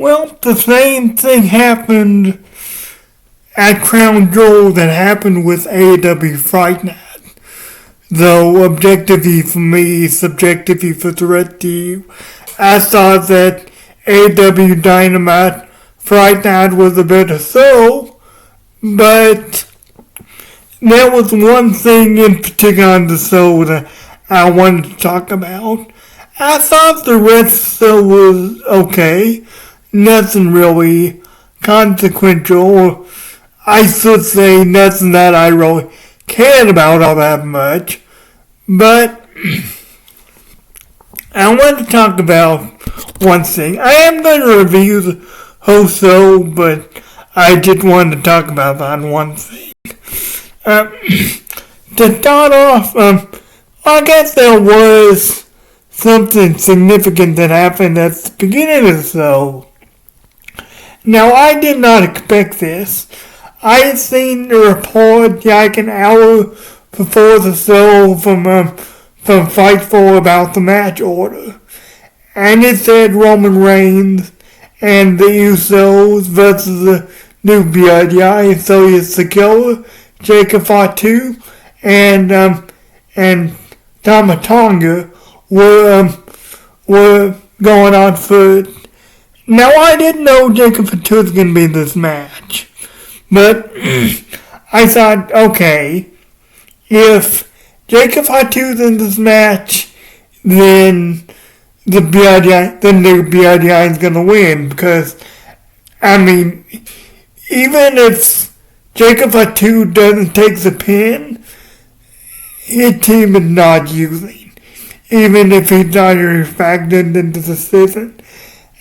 Well, the same thing happened at Crown Jewel that happened with AEW Fight Night. Though objectively for me, subjectively for the rest of you, I thought that AEW Dynamite Fight Night was a better show, but there was one thing in particular on the show that I wanted to talk about. I thought the rest of the show was okay. Nothing really consequential. I should say nothing that I really cared about all that much. But I want to talk about one thing. I am going to review the whole show, but I just wanted to talk about that one thing. To start off, I guess there was something significant that happened at the beginning of the show. Now, I did not expect this. I had seen the report like an hour before the show from Fightful about the match order. And it said Roman Reigns and the Usos versus the New Bloodline, Sonya Sakura, Jacob Fatu, and Tama Tonga were going on for. Now I didn't know Jacob Fatu was going to be in this match, but I thought, okay, if Jacob Fatu's in this match, then the New Bloodline is going to win, because, I mean, even if Jacob Fatu doesn't take the pin, his team is not using, even if he's not factored into the season.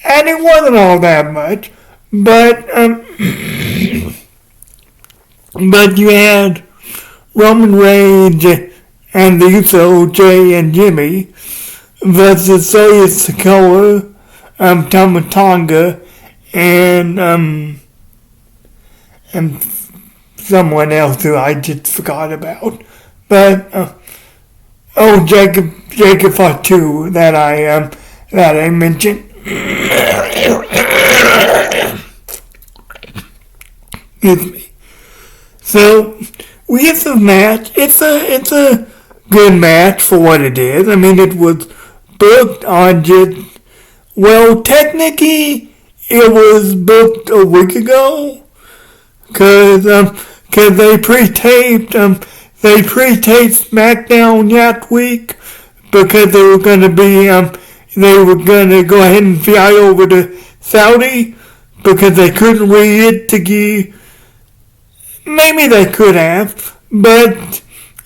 And it wasn't all that much, but you had Roman Reigns and the Usos, Jay and Jimmy, versus Sonya Sakura, Tama Tonga, and someone else who I just forgot about. But Jacob Fatu that I mentioned. Excuse me. So with the match, it's a good match for what it is. I mean, it was booked on technically it was booked a week ago, cause they pre-taped SmackDown that week, because they were gonna go ahead and fly over to Saudi, because they couldn't read it to give. Maybe they could have, but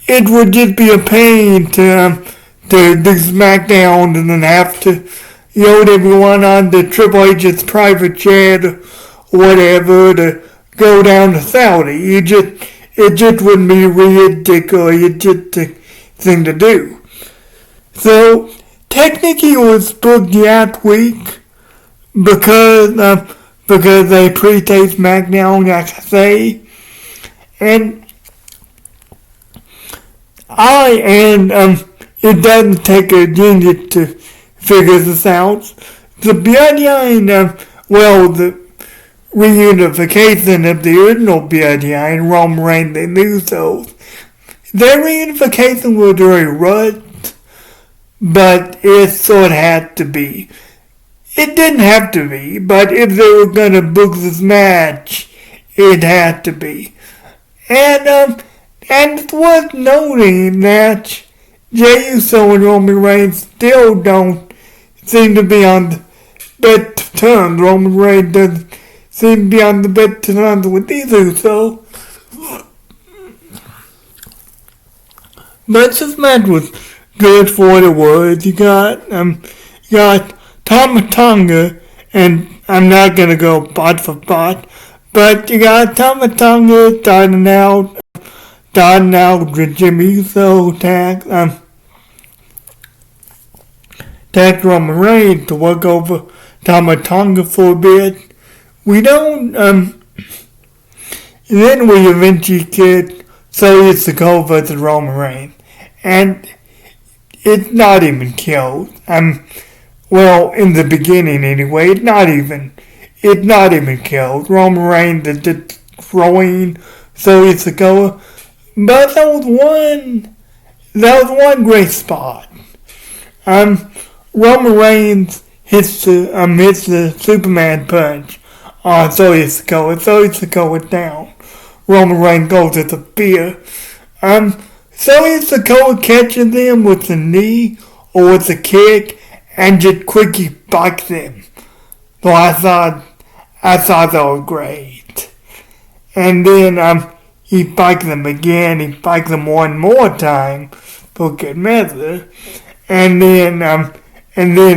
it would just be a pain to do SmackDown and then have to load everyone on the Triple H's private jet or whatever to go down to Saudi. It just wouldn't be ridiculous. It's just a thing to do. So technically, it was booked that week because they pre-taped SmackDown, like I say. And it doesn't take a genius to figure this out. The Bloodline, the reunification of the original Bloodline, Roman Reigns and Usos, their reunification was very rushed, but it sort of had to be. It didn't have to be, but if they were going to book this match, it had to be. And it's worth noting that Jey Uso and Roman Reigns still don't seem to be on the best terms. Roman Reigns doesn't seem to be on the best terms with these Usos. But this match was good for what it was. You got Tama Tonga, and I'm not gonna go bot for bot, but you got Tama Tonga starting out with Jimmy Uso tagged Roman Reigns to work over Tama Tonga for a bit. We don't, then we eventually get Sonya Sakura versus Roman Reigns, and it's not even killed. In the beginning anyway, it's not even it's not even killed. Roman Reigns is destroying Solo Sikoa. But that was one great spot. Roman Reigns hits the Superman punch on Solo Sikoa. Solo Sikoa down. Roman Reigns goes to the spear. Solo Sikoa catches him with the knee or with the kick and just quickly spikes him. So I thought that was great. And then he spikes him again. He spikes him one more time for good measure. And then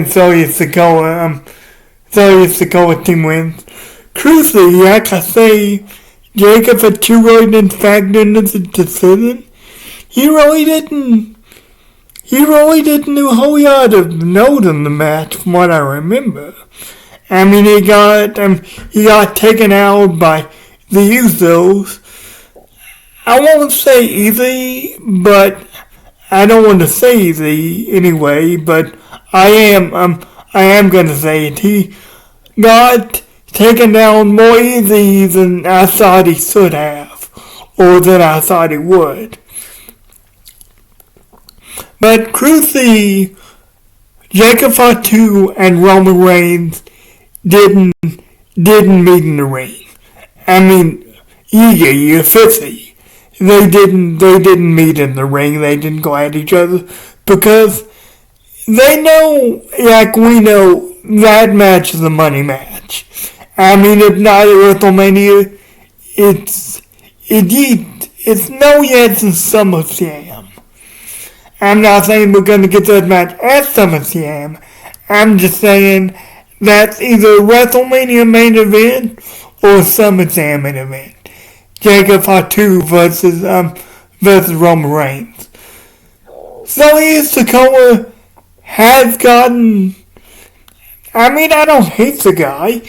Solo Sikoa team wins. Crucially, like I say, Jacob Fatu didn't factor into the decision. He really didn't do a whole lot of note in the match from what I remember. I mean, he got taken out by the Usos. I won't say easy, but I don't want to say easy anyway, but I am gonna say it. He got taken down more easy than I thought he should have, or than I thought he would. But crucially, Jacob Fatu and Roman Reigns didn't meet in the ring. I mean, you're 50. They didn't meet in the ring. They didn't go at each other because they know, like we know, that match is a money match. I mean, it's not at WrestleMania. It's no yet in SummerSlam. I'm not saying we're going to get that match at SummerSlam. I'm just saying that's either WrestleMania main event or SummerSlam main event. Jacob Fatu versus Roman Reigns. Solo Sikoa has gotten. I mean, I don't hate the guy.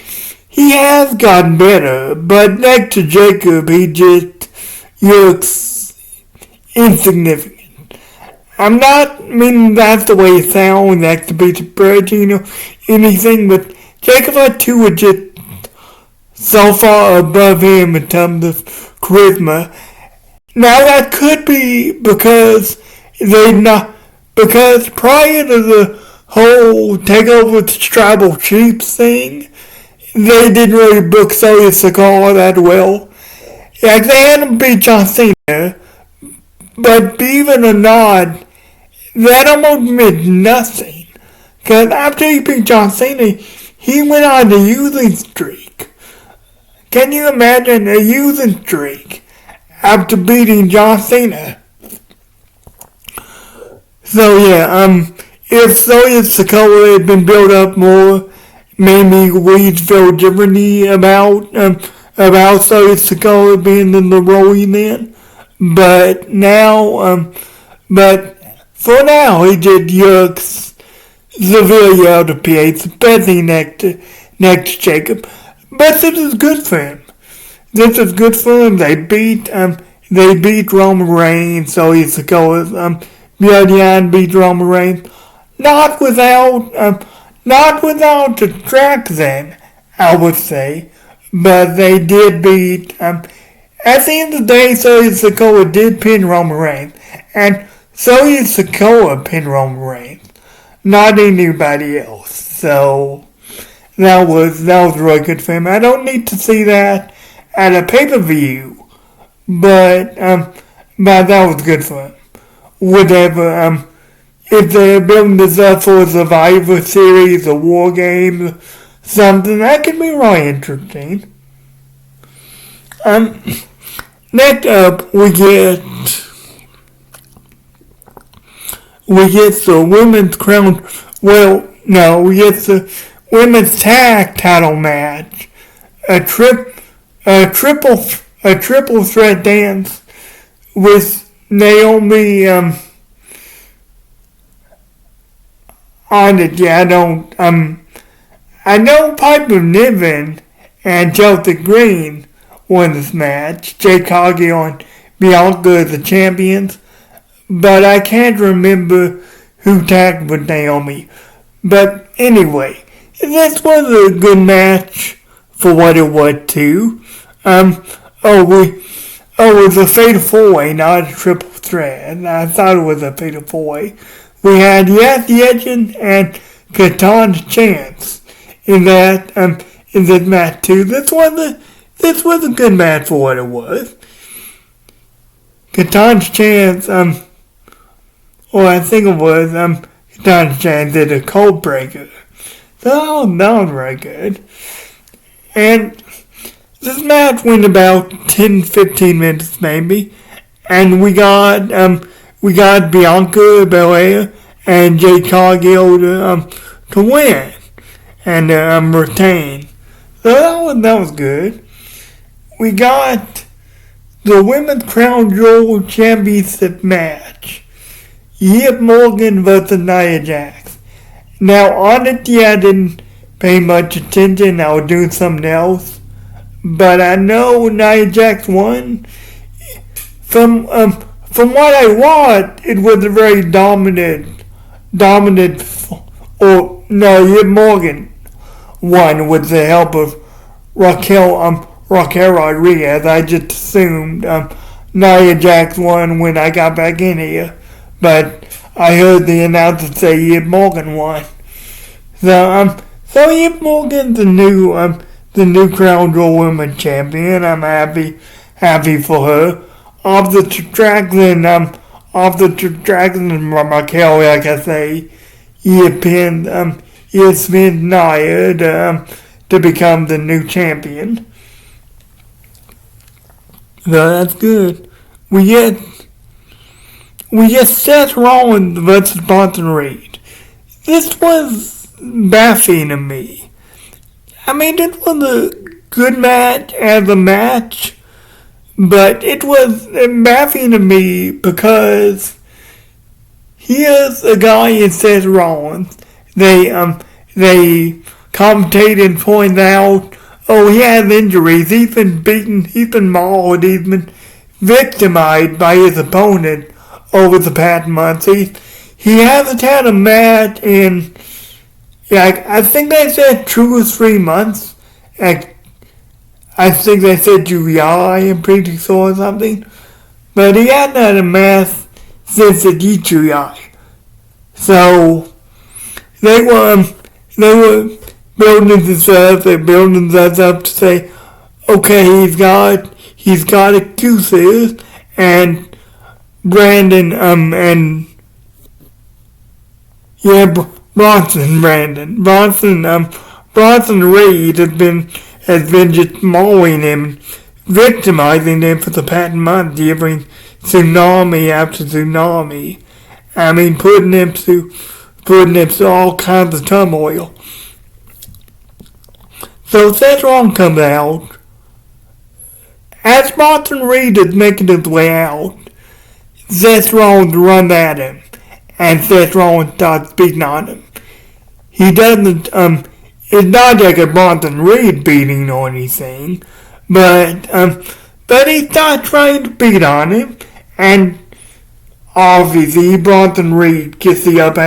He has gotten better, but next to Jacob, he just looks insignificant. I'm not meaning that's the way it sounds, that to be disparaging or anything, but Jacob Fatu was just so far above him in terms of charisma. Now that could be because because prior to the whole takeover to tribal chiefs thing, they didn't really book Solo Sikoa that well. Like they had him beat John Cena, but even or not, that almost meant nothing. Because after he beat John Cena, he went on a losing streak. Can you imagine a losing streak after beating John Cena? So yeah, if Solo Sikoa had been built up more, maybe we'd feel differently about Solo Sikoa being in the role he's in. But now, for now, he just looks severely out of place, especially next to Jacob. But this is good for him. They beat Roman Reigns, Solo Sikoa's bloodline beat Roman Reigns. Not without distraction, I would say. But they did beat, at the end of the day, Solo Sikoa did pin Roman Reigns. And Solo Sikoa pinned Roman Reigns. Not anybody else. So that was really good for him. I don't need to see that at a pay-per-view, but that was good for him. Whatever, if they're building this up for a Survivor Series, a War Game, something, that could be really interesting. Next up, we get the women's crown. Well, no, we get the women's tag title match. A triple threat dance with Naomi on it. Yeah, I know Piper Niven and Chelsea Green won this match. Jay Coggy on Bianca as the champions. But I can't remember who tagged with Naomi. But anyway, this was a good match for what it was too. It was a fatal four-way, not a triple threat. I thought it was a fatal four-way. We had Yes Yetchin and Katan's Chance in that in this match too. This was a good match for what it was. Katan's Chance, I think it was Katan's Chance did a cold breaker. So that was very good. And this match went about 10-15 minutes maybe, and we got Bianca Belair and Jade Cargill to win and retain. So that was good. We got the Women's Crown Jewel Championship match. Liv Morgan versus Nia Jax. Now honestly, I didn't pay much attention. I was doing something else. But I know Nia Jax won. From what I watched, it was a very dominant. Liv Morgan won with the help of Raquel Rodriguez. I just assumed Nia Jax won when I got back in here, but I heard the announcer say Liv Morgan won. So Liv Morgan's the new Crown Jewel Women's Champion. I'm happy for her. Off the Dragon Raquel, like I say, he pinned Nia to become the new champion. So that's good. We get Seth Rollins versus Bronson Reed. This was baffling to me. I mean, it was a good match as a match, but it was baffling to me because here's a guy in Seth Rollins. They commentated and pointed out, he has injuries. He's been beaten. He's been mauled. He's been victimized by his opponent over the past months. He hasn't had a match in, I think they said 2 or 3 months. I think they said July, I'm pretty sure or something. But he hasn't had a match since the July. So they were building this up. They're building us up to say, okay, he's got excuses, and Bronson Reed has been just mauling him, victimizing him for the past month, giving tsunami after tsunami. I mean, putting him through all kinds of turmoil. So Seth Rollins comes out. As Bronson Reed is making his way out, Seth Rollins runs at him, and Seth Rollins starts beating on him. He doesn't, it's not like a Bronson Reed beating or anything, but he starts trying to beat on him, and obviously Bronson Reed gets the upper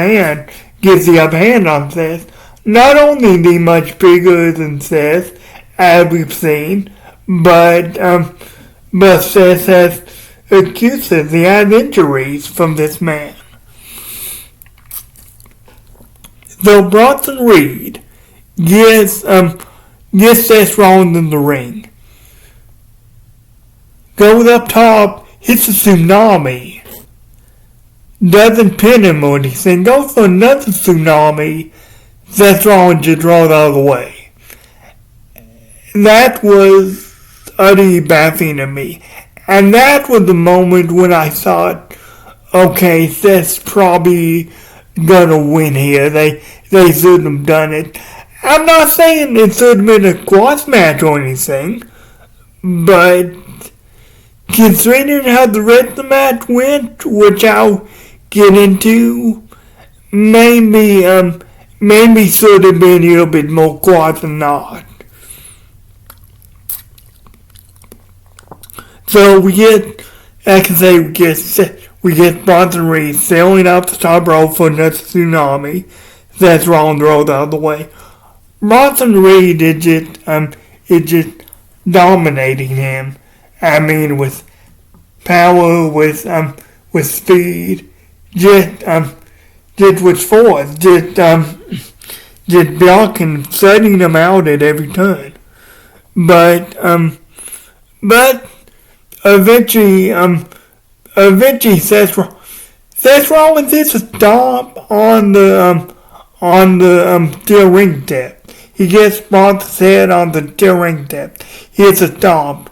hand on Seth. Not only is he much bigger than Seth, as we've seen, but Seth has excuses. He has injuries from this man. So Bronson Reed gets Seth Rollins in the ring. Goes up top, hits a tsunami. Doesn't pin him or anything. Goes for another tsunami. Seth Rollins just rolls out of the way. That was utterly baffling to me. And that was the moment when I thought, okay, Seth's probably gonna win here. They should have done it. I'm not saying it should have been a squash match or anything, but considering how the rest of the match went, which I'll get into, maybe should have been a little bit more squash than not. So we get Bronson Reed sailing up the top rope for another tsunami. Seth Rollins rolled out of the way. Bronson Reed is is just dominating him. I mean, with power, with speed, just with force, just blocking, setting them out at every turn. But eventually, Seth Rollins hits a stomp on the steel ring tip. He gets Braun's head on the steel ring tip. He hits a stomp.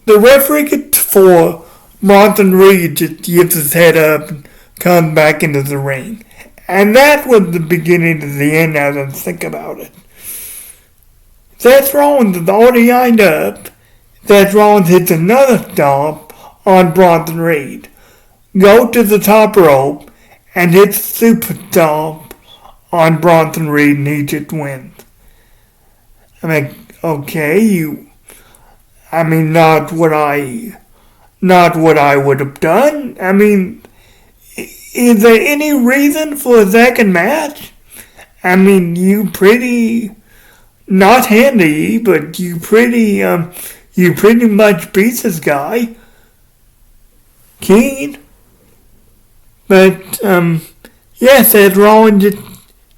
The referee gets 4. Bronson Reed just gets his head up and comes back into the ring. And that was the beginning of the end as I think about it. Seth Rollins is already lined up. Seth Rollins hits another stomp on Bronson Reed. Go to the top rope and hits super stomp on Bronson Reed and he just wins. I mean, okay, not what I would have done. I mean, is there any reason for a second match? I mean, you pretty, not handy, but you pretty much beat this guy. Keen. But, yes, Seth Rollins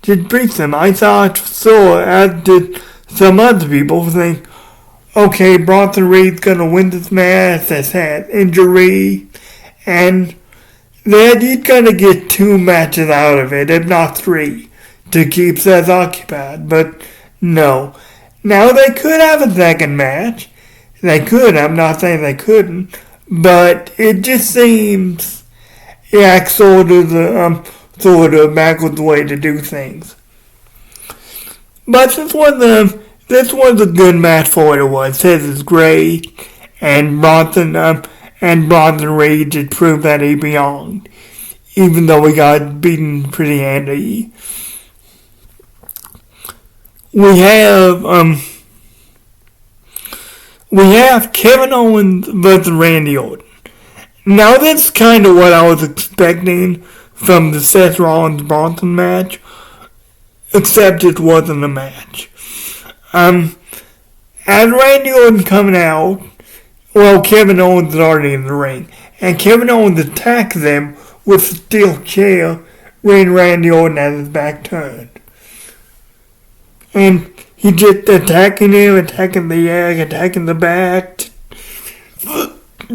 just beats him. I thought so, as did some other people think, okay, Bronson Reed's gonna win this match, that's had injury, and then he's gonna get 2 matches out of it, if not 3, to keep Seth occupied, but no. Now they could have a second match. They could, I'm not saying they couldn't, but it just seems sort of backwards way to do things. But this was a good match for what it was. Seth is great, and Bronson Reed just proved that he belonged, even though he got beaten pretty handily. We have Kevin Owens versus Randy Orton. Now that's kind of what I was expecting from the Seth Rollins-Bronson match, except it wasn't a match. As Randy Orton coming out, well, Kevin Owens is already in the ring, and Kevin Owens attacks them with a steel chair when Randy Orton has his back turned. And he just attacking him, attacking the leg, attacking the back.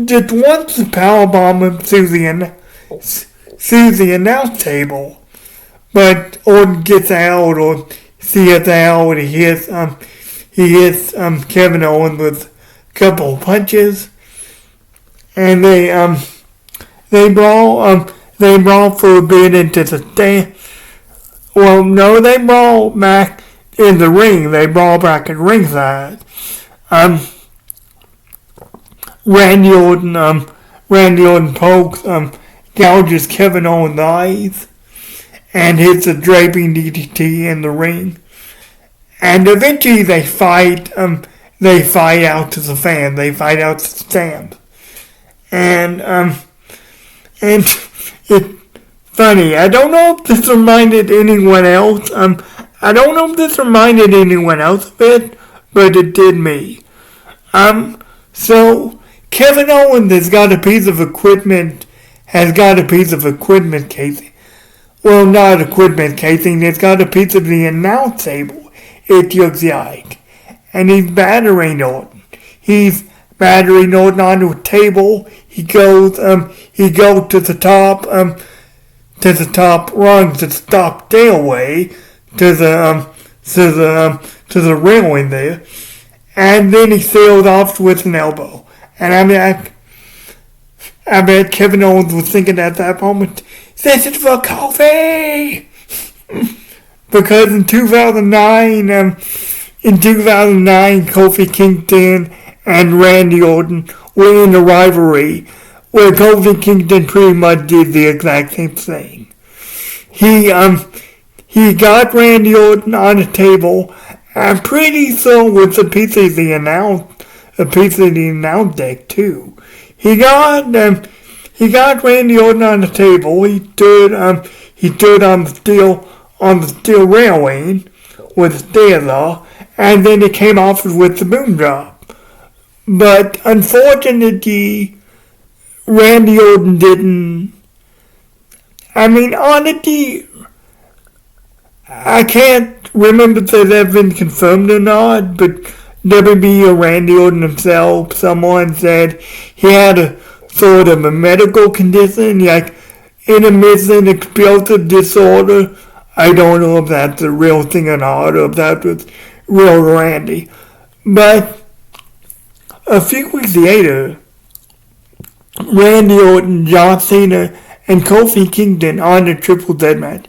Just wants to powerbomb him through the announce table. But Orton gets out, or sees out, he hits Kevin Owens with a couple of punches. And they brawl for a bit into the stand. Well, no, they brawl back in the ring. They brawl back at ringside. Randy Orton pokes, gouges Kevin Owens' eyes, and hits a draping DDT in the ring. And eventually they fight out to the fans. They fight out to the stands. And it's funny. I don't know if this reminded anyone else. I don't know if this reminded anyone else of it, but it did me. So Kevin Owens has got a piece of equipment casing. Well, not equipment casing, it's got a piece of the announce table, it looks like. And he's battering Orton. He's battering Orton onto a table. He goes to the top rung, to the top stairway, to the railing there. And then he sailed off with an elbow. And I bet Kevin Owens was thinking at that moment, this is for Kofi! Because in 2009, Kofi Kingston and Randy Orton were in a rivalry where Kofi Kingston pretty much did the exact same thing. He got Randy Orton on a table, and pretty soon with a piece of the announce deck too. He got Randy Orton on the table. He stood on the steel railing with the stairs off, and then he came off with the boom drop. But unfortunately, Randy Orton didn't. I mean, honestly, I can't remember if that's ever been confirmed or not, but WB or Randy Orton himself, someone said he had a sort of a medical condition, like intermittent explosive disorder. I don't know if that's a real thing or not, or if that was real Randy. But a few weeks later, Randy Orton, John Cena, and Kofi Kingston on the triple threat match.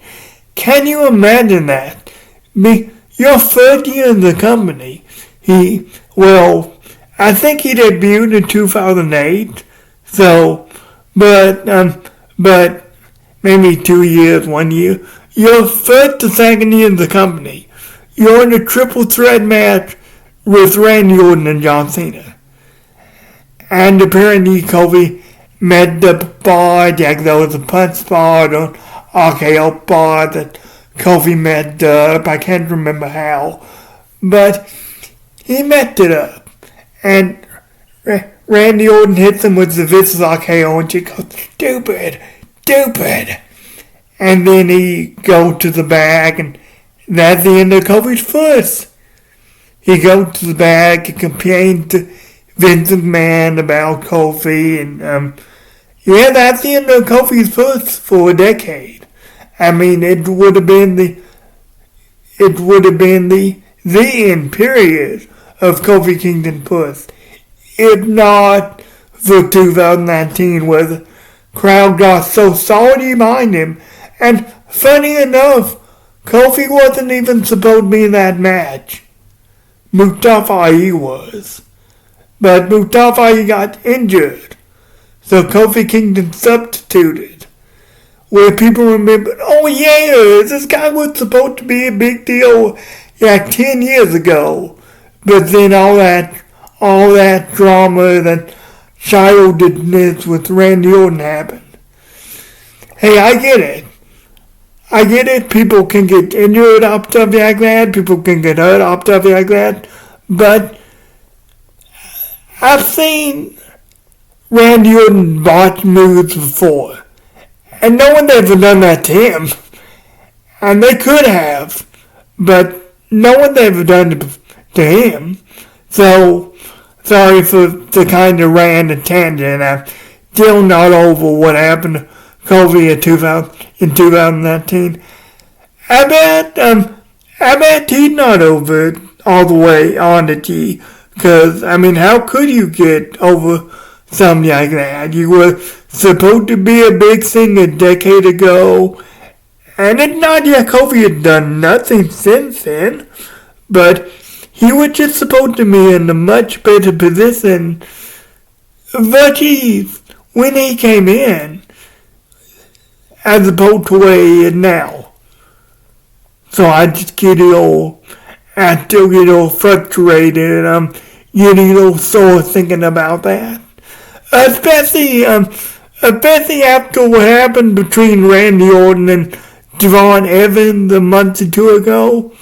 Can you imagine that? Your third year in the company. I think he debuted in 2008. So, but maybe 2 years, 1 year. Your first to second year in the company. You're in a triple threat match with Randy Orton and John Cena. And apparently Kofi met the bar, like there was a punch spot or RKO bar that Kofi met up. I can't remember how. But he met it up. And Randy Orton hits him with the vicious RKO and she goes, stupid. And then he goes to the back and that's the end of Kofi's first. He goes to the back and complains to Vince McMahon about Kofi and that's the end of Kofi's first for a decade. I mean, it would have been the end period of Kofi Kingston's push. If not for 2019 where the crowd got so salty behind him. And funny enough, Kofi wasn't even supposed to be in that match. Mustafa Ali was. But Mustafa Ali got injured. So Kofi Kingston substituted. Where people remembered, oh yeah, this guy was supposed to be a big deal like 10 years ago. But then all that drama, that childishness with Randy Orton happened. Hey, I get it. People can get injured off stuff like that. People can get hurt off stuff like that. But I've seen Randy Orton botch moves before. And no one's ever done that to him. And they could have. But no one's ever done it to him. So, sorry for the kind of random tangent. I'm still not over what happened to Kofi in 2019. I bet he's not over it all the way on the T. Because, I mean, how could you get over something like that? You were supposed to be a big thing a decade ago. And it's not like Kofi had done nothing since then. But he was just supposed to be in a much better position virtually when he came in as opposed to where he is now. So I still get a little frustrated and I'm getting a little sore thinking about that. Especially after what happened between Randy Orton and Devon Evans a month or two ago.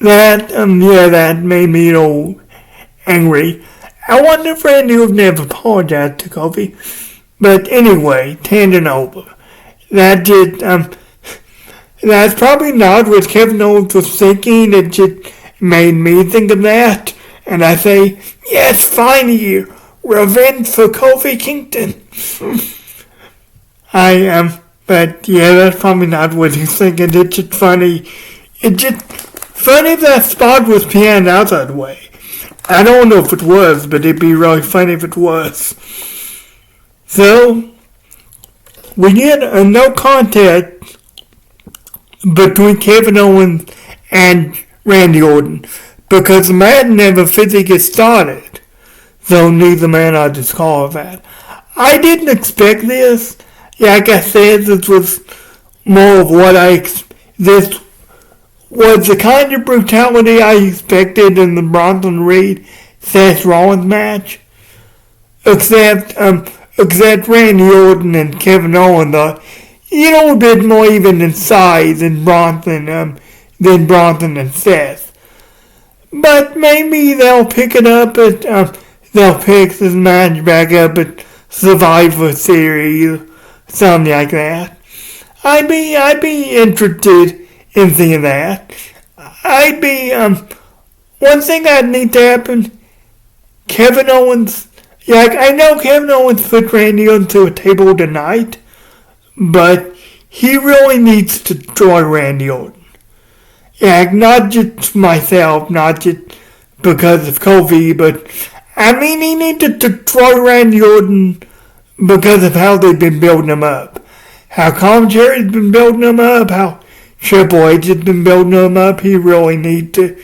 That made me a little angry. I wonder if Randy Orton ever apologized to Kofi. But anyway, tangent over. That's probably not what Kevin Owens was thinking. It just made me think of that. And I say, yes, finally, revenge for Kofi Kingston. But yeah, that's probably not what he's thinking. It's just funny. It's just funny if that spot was panned out that way. I don't know if it was, but it'd be really funny if it was. So, we get a no contest between Kevin Owens and Randy Orton because the match never physically started. So neither man are disqualified. I didn't expect this. Like I said, this was more of what this was the kind of brutality I expected in the Bronson Reed Seth Rollins match. Except Randy Orton and Kevin Owens are, a bit more even in size than Bronson and Seth. but maybe they'll pick it up at, they'll pick this match back up at Survivor Series, something like that. I'd be interested in seeing that. One thing that needs to happen, Kevin Owens, I know Kevin Owens put Randy onto a table tonight, but he really needs to destroy Randy Orton. Not just myself, not just because of Kofi, but he needs to destroy Randy Orton because of how they've been building him up. How commentary's been building him up, how Triple H has been building him up. He really needs to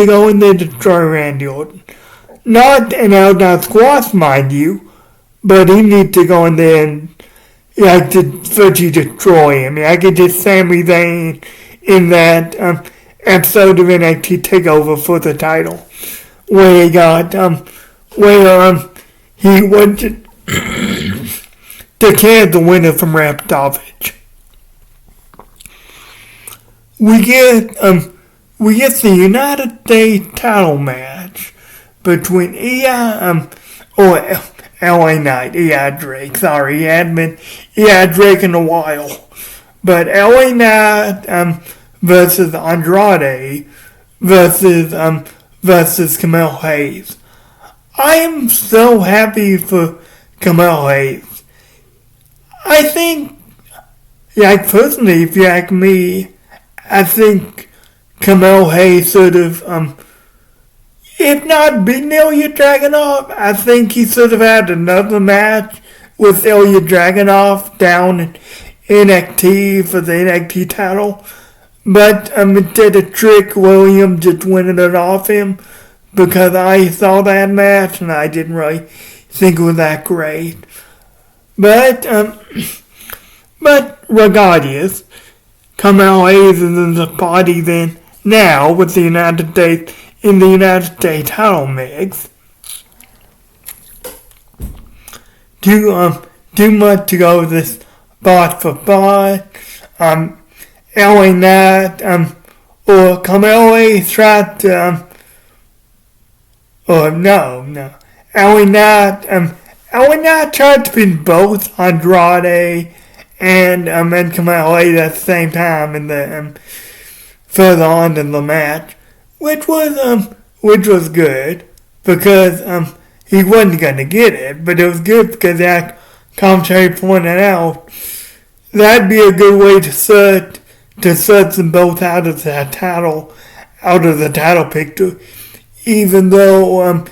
go in there to destroy Randy Orton. Not an out-and-out squash, mind you, but he needs to go in there and to virtually destroy him. I could just Sami Zayn in that episode of NXT TakeOver for the title, where he got he went to declare the winner from Raptovich. We get the United States title match between LA Knight, Drake. Sorry, he hadn't been Drake in a while. But LA Knight versus Andrade versus Camille Hayes. I am so happy for Camille Hayes. I think, personally, if you ask me, I think Camille Hayes sort of, if not beaten Ilya Dragunov, I think he sort of had another match with Ilya Dragunov down in NXT for the NXT title. But instead of Trick Williams just winning it off him, because I saw that match and I didn't really think it was that great. But regardless, Camille Hayes is in the party then now with the United States in the United States title mix. Too much to go this spot for spot. LA Knight, or Camille Hayes tried to, LA Knight tried to pin both Andrade and Camille Hayes at the same time in the further on in the match, which was good because he wasn't gonna get it, but it was good because that commentary pointed out that'd be a good way to set them both out of the title picture, even though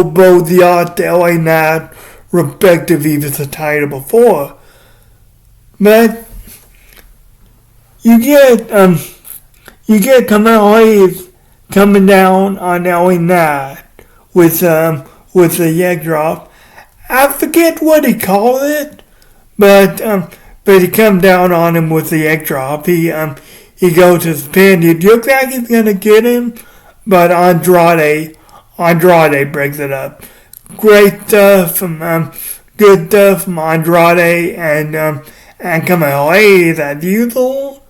both the odds to LA Knight respectively was the title before. But you get Camille Hayes coming down on LA Knight with a leg drop. I forget what he called it, but he come down on him with the egg drop. He goes to spin. It looks like he's gonna get him, but Andrade breaks it up. Great stuff from good stuff from Andrade and Camille Hayes as usual.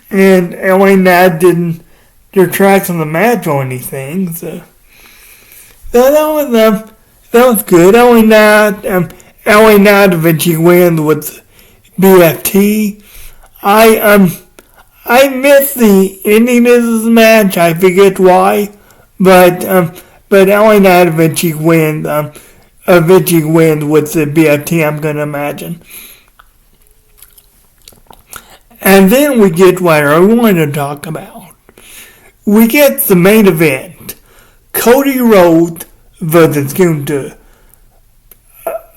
And LA Knight didn't detract from the match or anything, so that was good. LA Knight eventually wins with BFT. I missed the ending of this match. I forget why, but LA Knight eventually wins with the BFT. I'm gonna imagine. And then we get what I want to talk about. We get the main event: Cody Rhodes versus Gunther.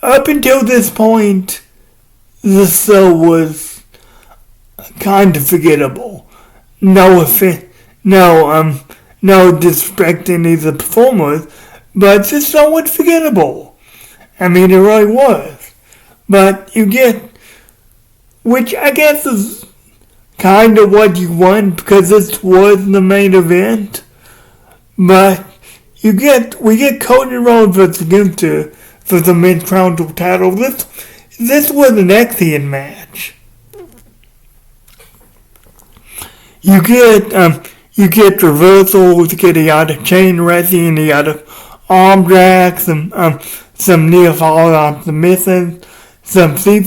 Up until this point, the show was kind of forgettable. No disrespecting either performers, but this show was forgettable. It really was. But you get, which I guess is kind of what you want because this was the main event. But we get Cody Rhodes versus Gunther for the mid-crown title. This was an excellent match. You You get reversals, you get a lot of chain wrestling, a lot of arm drags, some near fall off the missing, some deep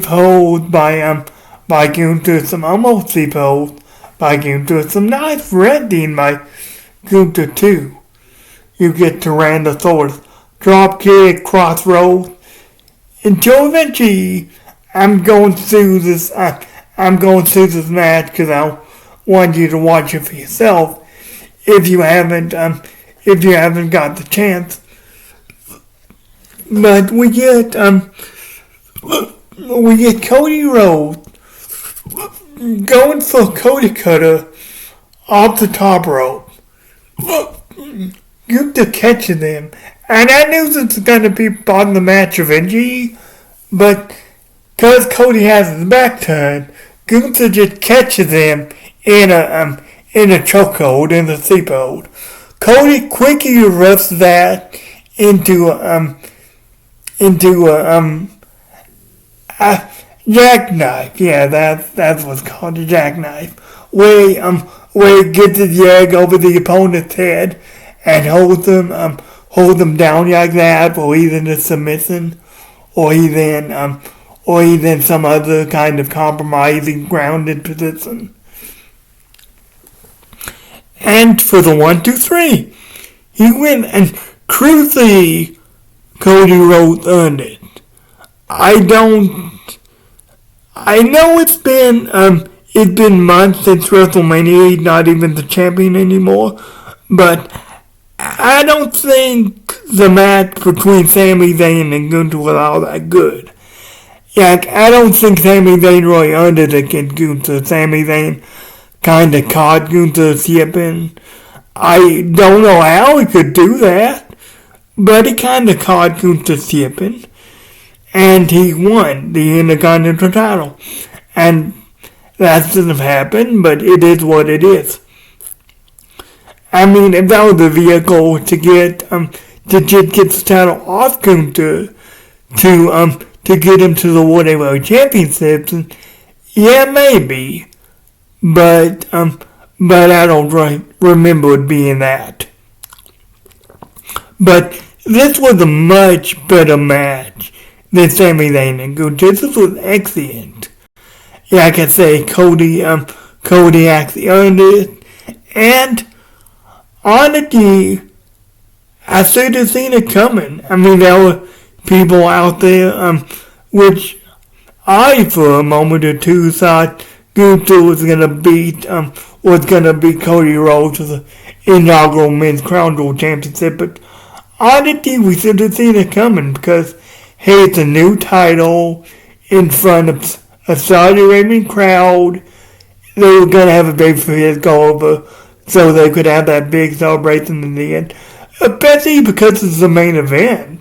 holds by Gunther, some almost deep holds by Gunther, some nice wrestling by Gunther too. You get Tyrannosaurus drop kick, crossroads, until eventually I'm going through this match because I want you to watch it for yourself if you haven't got the chance. But we get Cody Rhodes going for Cody Cutter off the top rope. Gunther catching them. And I knew this was going to be part of the match eventually, but because Cody has his back turned, Gunther just catches him in a chokehold, in a sleep hold. Cody quickly reverses that into a jackknife. Yeah, that's what's called, a jackknife. Where he gets his leg over the opponent's head and holds them down like that, or either a submission, or even some other kind of compromising grounded position. And for the 1, 2, 3, he went and crucially Cody Rhodes earned it. I know it's been months since WrestleMania. He's not even the champion anymore, but I don't think the match between Sami Zayn and Gunther was all that good. Yeah, I don't think Sami Zayn really earned it against Gunther. Sami Zayn kind of caught Gunther slipping. I don't know how he could do that, but he kind of caught Gunther slipping, and he won the Intercontinental title. And that shouldn't have happened, but it is what it is. I mean, if that was the vehicle to get the title off Gunther to get him to the World Heavyweight Championships, yeah, maybe, but I don't remember it being that. But this was a much better match than Sami Zayn and Gunther. This was excellent. Yeah, like I say, Cody actually earned it, and honestly, I should have seen it coming. I mean, there were people out there, which I, for a moment or two, thought Gunther was gonna beat Cody Rhodes for the inaugural Men's Crown Jewel Championship. But honestly, we should have seen it coming because, hey, it's a new title in front of a Saudi Arabian crowd. They were gonna have a big fist go over, so they could have that big celebration in the end. Especially because it's the main event.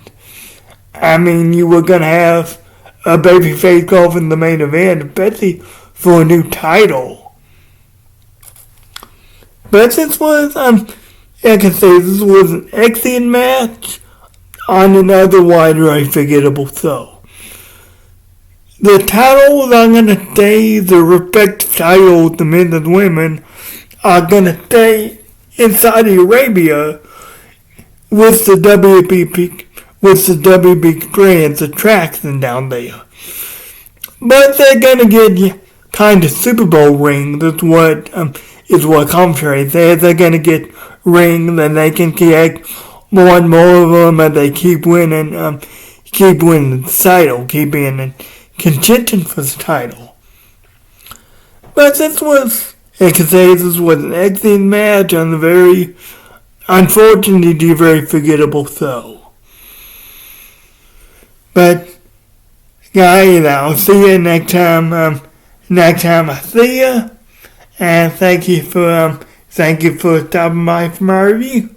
I mean, you were going to have a babyface go over in the main event, especially for a new title. But this was, I can say this was an excellent match on an otherwise very forgettable show. The titles are going to stay, the respective titles, the men and women, are going to stay in Saudi Arabia with the WB brands attraction down there. But they're going to get kind of Super Bowl rings. That's what commentary says. They're going to get rings and they can get more and more of them as they keep winning the title, keep being in contention for the title. But this was an excellent match on the very, unfortunately, very forgettable show. But, guys, I'll see you next time. Next time I see you, and thank you for stopping by for my review.